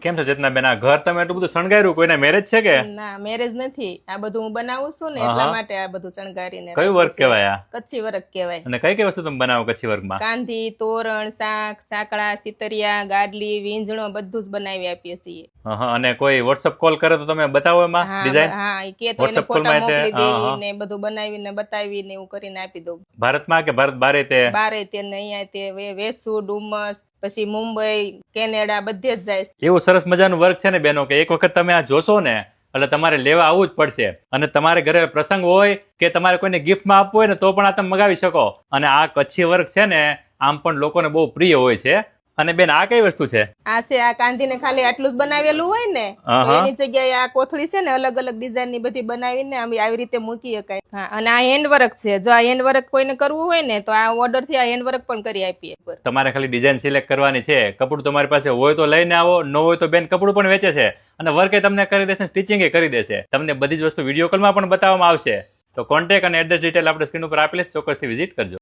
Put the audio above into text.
કેમ છો ચેતનાબેન? આ ઘર તમે એટલું બધું શણગાર્યું, કોઈના મેરેજ છે કે? ના મેરેજ નથી, આ બધું હું બનાવું છું ને હા, એટલા હા. માટે આ બધું શણગારીને કયું રાખ્યું વર્ક છે. કહેવાય આ? કચ્છી વર્ક કહેવાય. અને કઈ કઈ વસ્તુ તમે બનાવો કચ્છી વર્કમાં? કાંધી, તોરણ, શાક, સાંકળા, સિતરિયા, ગાડલી, વીંજણો બધું જ બનાવી આપીએ છીએ. હા, અને કોઈ વોટ્સઅપ કોલ કરે તો તમે બતાવો એમાં હા ડિઝાઇન? હા, ઈ કે તો એને WhatsApp ફોટા કોલમાં તે મોકલી હા, દઈ હા. ને બધું બનાવીને બતાવીને એવું કરીને આપી દઉં. ભારતમાં કે ભારત બારે તે? બારે તે ને અહીંયા તે વેસુ, ડુમસ, પછી મુંબઈ, કેનેડા બધે જ જાય છે. એવું સરસ મજાનું વર્ક છે ને બેનો કે એક વખત તમે આ જોશો ને એટલે તમારે લેવા આવવું જ પડશે. અને તમારે ઘરે પ્રસંગ હોય કે તમારે કોઈને ગિફ્ટમાં આપવું હોય ને તો પણ આ તમે મગાવી શકો. અને આ કચ્છી વર્ક છે ને આમ પણ લોકોને બહુ પ્રિય હોય છે. અને બેન આ કઈ વસ્તુ છે? આ છે આ કાંધીને ખાલી આટલું જ બનાવેલું હોય ને હા, તો હા. એની જગ્યાએ આ કોથળી છે ને અલગ અલગ ડિઝાઇન ની બધી બનાવીને આમ આવી રીતે મૂકી શકાય. હા, અને આ હેન્ડ વર્ક છે. જો આ હેન્ડ વર્ક કોઈને કરવું હોય ને તો આ ઓર્ડર થી આ હેન્ડ વર્ક પણ કરી આપીએ. તમારે ખાલી ડિઝાઇન સિલેક્ટ કરવાની છે. કપડું તમારી પાસે હોય તો લઈને આવો, ન હોય તો બેન કપડું પણ વેચે છે. અને વર્ક તમને કરી દેશે, સ્ટિચિંગ કરી દેશે. તમને બધી જ વસ્તુ વિડીયો કોલમાં પણ બતાવવામાં આવશે. તો કોન્ટેક્ટ અને એડ્રેસ ડિટેલ આપણે સ્ક્રીન ઉપર આપેલી છે, ચોક્કસથી વિઝિટ કરજો.